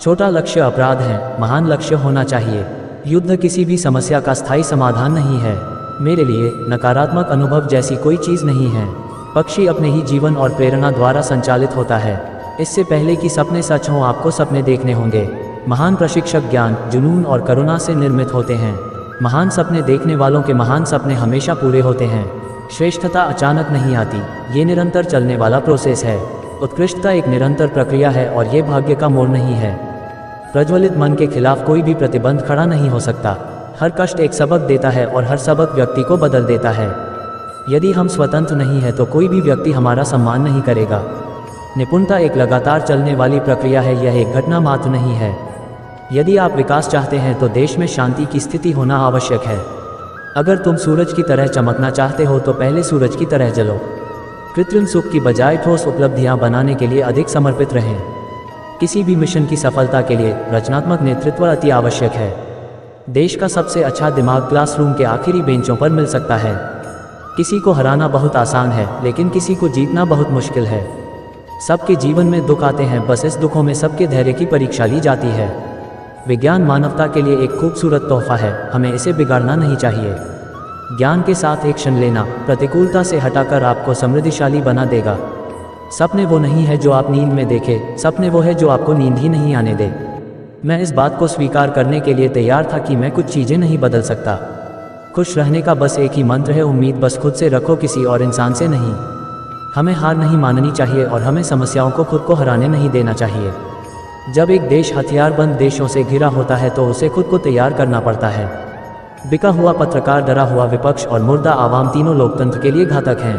छोटा लक्ष्य अपराध है, महान लक्ष्य होना चाहिए। युद्ध किसी भी समस्या का स्थायी समाधान नहीं है। मेरे लिए नकारात्मक अनुभव जैसी कोई चीज़ नहीं है। पक्षी अपने ही जीवन और प्रेरणा द्वारा संचालित होता है। इससे पहले कि सपने सच हों, आपको सपने देखने होंगे। महान प्रशिक्षक ज्ञान, जुनून और करुणा से निर्मित होते हैं। महान सपने देखने वालों के महान सपने हमेशा पूरे होते हैं। श्रेष्ठता अचानक नहीं आती, ये निरंतर चलने वाला प्रोसेस है। उत्कृष्टता एक निरंतर प्रक्रिया है और ये भाग्य का मोड़ नहीं है। प्रज्वलित मन के खिलाफ कोई भी प्रतिबंध खड़ा नहीं हो सकता। हर कष्ट एक सबक देता है और हर सबक व्यक्ति को बदल देता है। यदि हम स्वतंत्र नहीं हैं तो कोई भी व्यक्ति हमारा सम्मान नहीं करेगा। निपुणता एक लगातार चलने वाली प्रक्रिया है, यह एक घटना मात्र नहीं है। यदि आप विकास चाहते हैं तो देश में शांति की स्थिति होना आवश्यक है। अगर तुम सूरज की तरह चमकना चाहते हो तो पहले सूरज की तरह जलो। कृत्रिम सुख की बजाय ठोस उपलब्धियां बनाने के लिए अधिक समर्पित रहें। किसी भी मिशन की सफलता के लिए रचनात्मक नेतृत्व अति आवश्यक है। देश का सबसे अच्छा दिमाग क्लासरूम के आखिरी बेंचों पर मिल सकता है। किसी को हराना बहुत आसान है, लेकिन किसी को जीतना बहुत मुश्किल है। सबके जीवन में दुख आते हैं, बस इस दुखों में सबके धैर्य की परीक्षा ली जाती है। विज्ञान मानवता के लिए एक खूबसूरत तोहफा है, हमें इसे बिगाड़ना नहीं चाहिए। ज्ञान के साथ एक क्षण लेना प्रतिकूलता से हटाकर आपको समृद्धिशाली बना देगा। सपने वो नहीं है जो आप नींद में देखें, सपने वो है जो आपको नींद ही नहीं आने दे। मैं इस बात को स्वीकार करने के लिए तैयार था कि मैं कुछ चीज़ें नहीं बदल सकता। खुश रहने का बस एक ही मंत्र है, उम्मीद बस खुद से रखो, किसी और इंसान से नहीं। हमें हार नहीं माननी चाहिए और हमें समस्याओं को खुद को हराने नहीं देना चाहिए। जब एक देश हथियारबंद देशों से घिरा होता है तो उसे खुद को तैयार करना पड़ता है। बिका हुआ पत्रकार, डरा हुआ विपक्ष और मुर्दा आवाम तीनों लोकतंत्र के लिए घातक हैं।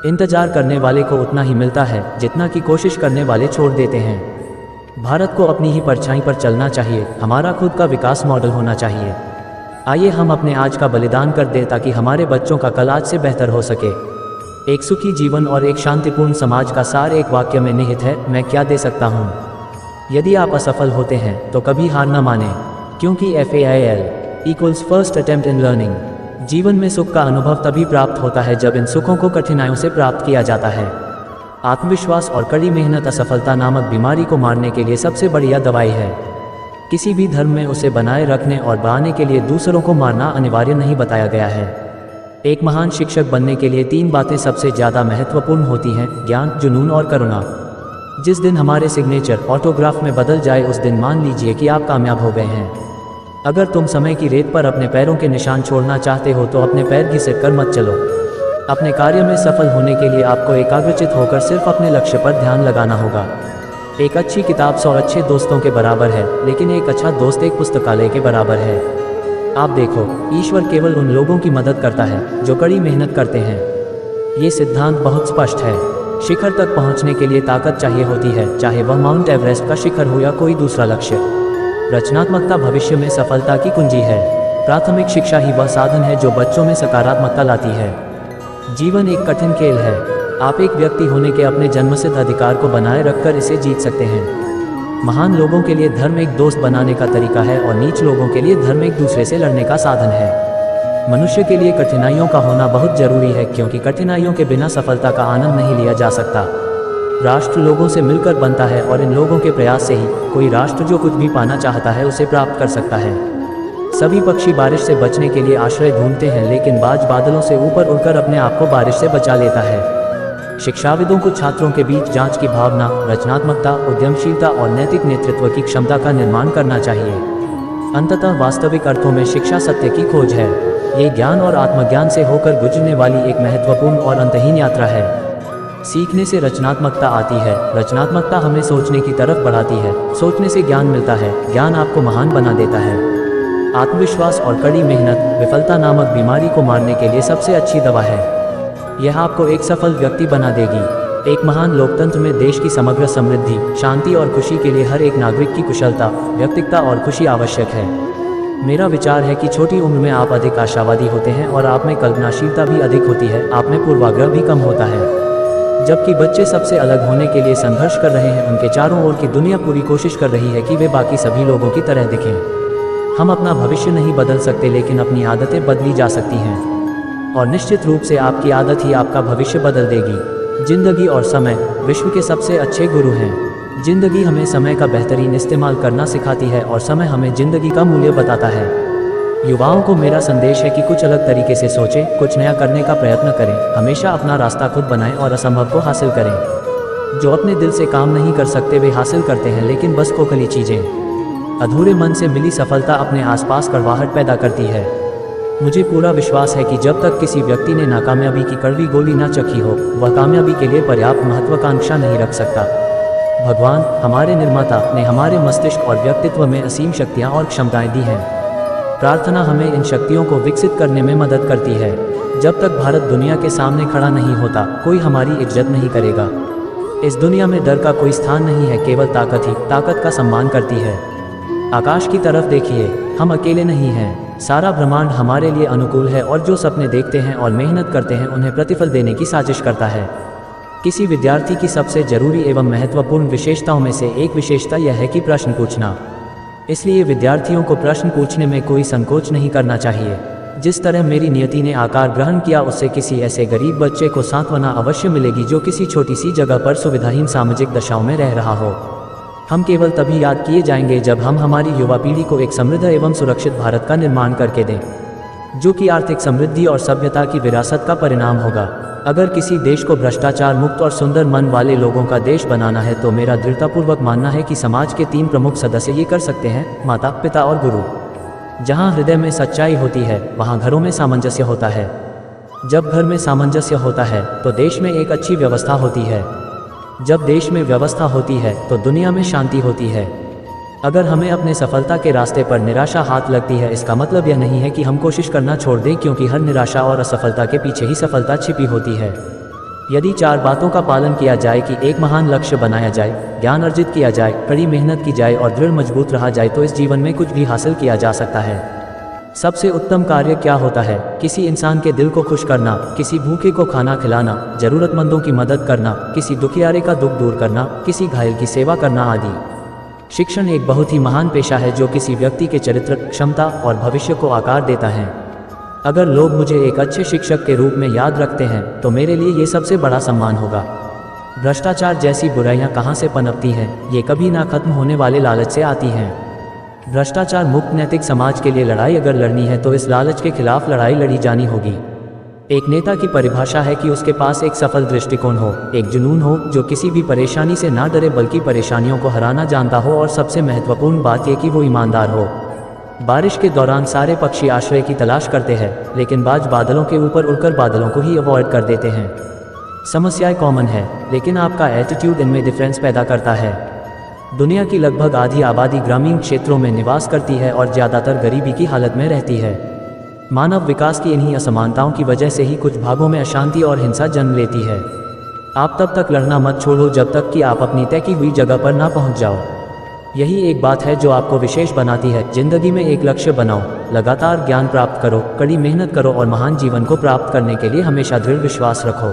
इंतजार करने वाले को उतना ही मिलता है जितना कि कोशिश करने वाले छोड़ देते हैं। भारत को अपनी ही परछाई पर चलना चाहिए, हमारा खुद का विकास मॉडल होना चाहिए। आइए हम अपने आज का बलिदान कर दें ताकि हमारे बच्चों का कल आज से बेहतर हो सके। एक सुखी जीवन और एक शांतिपूर्ण समाज का सार एक वाक्य में निहित है, मैं क्या दे सकता हूँ। यदि आप असफल होते हैं तो कभी हार न माने, क्योंकि FAIL = first attempt in learning. जीवन में सुख का अनुभव तभी प्राप्त होता है जब इन सुखों को कठिनाइयों से प्राप्त किया जाता है। आत्मविश्वास और कड़ी मेहनत असफलता नामक बीमारी को मारने के लिए सबसे बढ़िया दवाई है। किसी भी धर्म में उसे बनाए रखने और बढ़ाने के लिए दूसरों को मारना अनिवार्य नहीं बताया गया है। एक महान शिक्षक बनने के लिए 3 बातें सबसे ज़्यादा महत्वपूर्ण होती हैं: ज्ञान, जुनून और करुणा। जिस दिन हमारे सिग्नेचर ऑटोग्राफ में बदल जाए उस दिन मान लीजिए कि आप कामयाब हो गए हैं। अगर तुम समय की रेत पर अपने पैरों के निशान छोड़ना चाहते हो तो अपने पैर घिसट कर मत चलो। अपने कार्य में सफल होने के लिए आपको एकाग्रचित होकर सिर्फ अपने लक्ष्य पर ध्यान लगाना होगा। एक अच्छी किताब 100 अच्छे दोस्तों के बराबर है, लेकिन एक अच्छा दोस्त एक पुस्तकालय के बराबर है। आप देखो, ईश्वर केवल उन लोगों की मदद करता है जो कड़ी मेहनत करते हैं। ये सिद्धांत बहुत स्पष्ट है। शिखर तक पहुंचने के लिए ताकत चाहिए होती है, चाहे वह माउंट एवरेस्ट का शिखर हो या कोई दूसरा लक्ष्य। रचनात्मकता भविष्य में सफलता की कुंजी है। प्राथमिक शिक्षा ही वह साधन है जो बच्चों में सकारात्मकता लाती है। जीवन एक कठिन खेल है। आप एक व्यक्ति होने के अपने जन्मसिद्ध अधिकार को बनाए रखकर इसे जीत सकते हैं। महान लोगों के लिए धर्म एक दोस्त बनाने का तरीका है और नीच लोगों के लिए धर्म एक दूसरे से लड़ने का साधन है। मनुष्य के लिए कठिनाइयों का होना बहुत जरूरी है, क्योंकि कठिनाइयों के बिना सफलता का आनंद नहीं लिया जा सकता। राष्ट्र लोगों से मिलकर बनता है और इन लोगों के प्रयास से ही कोई राष्ट्र जो कुछ भी पाना चाहता है उसे प्राप्त कर सकता है। सभी पक्षी बारिश से बचने के लिए आश्रय ढूंढते हैं, लेकिन बाज बादलों से ऊपर उड़कर अपने आप को बारिश से बचा लेता है। शिक्षाविदों को छात्रों के बीच जांच की भावना, रचनात्मकता, उद्यमशीलता और नैतिक नेतृत्व की क्षमता का निर्माण करना चाहिए। अंततः वास्तविक अर्थों में शिक्षा सत्य की खोज है। ये ज्ञान और आत्मज्ञान से होकर गुजरने वाली एक महत्वपूर्ण और अंतहीन यात्रा है। सीखने से रचनात्मकता आती है, रचनात्मकता हमें सोचने की तरफ बढ़ाती है, सोचने से ज्ञान मिलता है, ज्ञान आपको महान बना देता है। आत्मविश्वास और कड़ी मेहनत विफलता नामक बीमारी को मारने के लिए सबसे अच्छी दवा है। यह आपको एक सफल व्यक्ति बना देगी। एक महान लोकतंत्र में देश की समग्र समृद्धि, शांति और खुशी के लिए हर एक नागरिक की कुशलता, व्यक्तित्वता और खुशी आवश्यक है। मेरा विचार है कि छोटी उम्र में आप अधिक आशावादी होते हैं और आप में कल्पनाशीलता भी अधिक होती है, आप में पूर्वाग्रह भी कम होता है। जबकि बच्चे सबसे अलग होने के लिए संघर्ष कर रहे हैं, उनके चारों ओर की दुनिया पूरी कोशिश कर रही है कि वे बाकी सभी लोगों की तरह दिखें। हम अपना भविष्य नहीं बदल सकते, लेकिन अपनी आदतें बदली जा सकती हैं। और निश्चित रूप से आपकी आदत ही आपका भविष्य बदल देगी। जिंदगी और समय विश्व के सबसे अच्छे गुरु हैं। जिंदगी हमें समय का बेहतरीन इस्तेमाल करना सिखाती है और समय हमें जिंदगी का मूल्य बताता है। युवाओं को मेरा संदेश है कि कुछ अलग तरीके से सोचें, कुछ नया करने का प्रयत्न करें, हमेशा अपना रास्ता खुद बनाएं और असंभव को हासिल करें। जो अपने दिल से काम नहीं कर सकते वे हासिल करते हैं, लेकिन बस खोखली चीज़ें। अधूरे मन से मिली सफलता अपने आसपास कड़वाहट पैदा करती है। मुझे पूरा विश्वास है कि जब तक किसी व्यक्ति ने नाकामयाबी की कड़वी गोली ना चखी हो, वह कामयाबी के लिए पर्याप्त महत्वाकांक्षा नहीं रख सकता। भगवान, हमारे निर्माता, ने हमारे मस्तिष्क और व्यक्तित्व में असीम शक्तियाँ और क्षमताएं दी हैं। प्रार्थना हमें इन शक्तियों को विकसित करने में मदद करती है। जब तक भारत दुनिया के सामने खड़ा नहीं होता, कोई हमारी इज्जत नहीं करेगा। इस दुनिया में डर का कोई स्थान नहीं है, केवल ताकत ही ताकत का सम्मान करती है। आकाश की तरफ देखिए, हम अकेले नहीं हैं। सारा ब्रह्मांड हमारे लिए अनुकूल है और जो सपने देखते हैं और मेहनत करते हैं उन्हें प्रतिफल देने की साजिश करता है। किसी विद्यार्थी की सबसे जरूरी एवं महत्वपूर्ण विशेषताओं में से एक विशेषता यह है कि प्रश्न पूछना। इसलिए विद्यार्थियों को प्रश्न पूछने में कोई संकोच नहीं करना चाहिए। जिस तरह मेरी नियति ने आकार ग्रहण किया, उससे किसी ऐसे गरीब बच्चे को सांत्वना अवश्य मिलेगी जो किसी छोटी सी जगह पर सुविधाहीन सामाजिक दशाओं में रह रहा हो। हम केवल तभी याद किए जाएंगे जब हम हमारी युवा पीढ़ी को एक समृद्ध एवं सुरक्षित भारत का निर्माण करके दें, जो कि आर्थिक समृद्धि और सभ्यता की विरासत का परिणाम होगा। अगर किसी देश को भ्रष्टाचार मुक्त और सुंदर मन वाले लोगों का देश बनाना है तो मेरा दृढ़तापूर्वक मानना है कि समाज के 3 प्रमुख सदस्य ये कर सकते हैं: माता, पिता और गुरु। जहाँ हृदय में सच्चाई होती है, वहाँ घरों में सामंजस्य होता है। जब घर में सामंजस्य होता है तो देश में एक अच्छी व्यवस्था होती है। जब देश में व्यवस्था होती है तो दुनिया में शांति होती है। अगर हमें अपने सफलता के रास्ते पर निराशा हाथ लगती है, इसका मतलब यह नहीं है कि हम कोशिश करना छोड़ दें, क्योंकि हर निराशा और असफलता के पीछे ही सफलता छिपी होती है। यदि 4 बातों का पालन किया जाए कि एक महान लक्ष्य बनाया जाए, ज्ञान अर्जित किया जाए, कड़ी मेहनत की जाए और दृढ़ मजबूत रहा जाए, तो इस जीवन में कुछ भी हासिल किया जा सकता है। सबसे उत्तम कार्य क्या होता है? किसी इंसान के दिल को खुश करना, किसी भूखे को खाना खिलाना, जरूरतमंदों की मदद करना, किसी दुखियारे का दुख दूर करना, किसी घायल की सेवा करना आदि। शिक्षण एक बहुत ही महान पेशा है जो किसी व्यक्ति के चरित्र, क्षमता और भविष्य को आकार देता है। अगर लोग मुझे एक अच्छे शिक्षक के रूप में याद रखते हैं तो मेरे लिए ये सबसे बड़ा सम्मान होगा। भ्रष्टाचार जैसी बुराइयां कहाँ से पनपती हैं? ये कभी ना खत्म होने वाले लालच से आती हैं। भ्रष्टाचार मुक्त नैतिक समाज के लिए लड़ाई अगर लड़नी है तो इस लालच के खिलाफ लड़ाई लड़ी जानी होगी। एक नेता की परिभाषा है कि उसके पास एक सफल दृष्टिकोण हो, एक जुनून हो जो किसी भी परेशानी से ना डरे बल्कि परेशानियों को हराना जानता हो, और सबसे महत्वपूर्ण बात यह कि वो ईमानदार हो। बारिश के दौरान सारे पक्षी आश्रय की तलाश करते हैं, लेकिन बाज बादलों के ऊपर उड़कर बादलों को ही अवॉइड कर देते हैं। समस्याएं कॉमन है, लेकिन आपका एटीट्यूड इनमें डिफरेंस पैदा करता है। दुनिया की लगभग आधी आबादी ग्रामीण क्षेत्रों में निवास करती है और ज़्यादातर गरीबी की हालत में रहती है। मानव विकास की इन्हीं असमानताओं की वजह से ही कुछ भागों में अशांति और हिंसा जन्म लेती है। आप तब तक लड़ना मत छोड़ो जब तक कि आप अपनी तय की हुई जगह पर ना पहुंच जाओ। यही एक बात है जो आपको विशेष बनाती है। जिंदगी में एक लक्ष्य बनाओ, लगातार ज्ञान प्राप्त करो, कड़ी मेहनत करो और महान जीवन को प्राप्त करने के लिए हमेशा दृढ़ विश्वास रखो।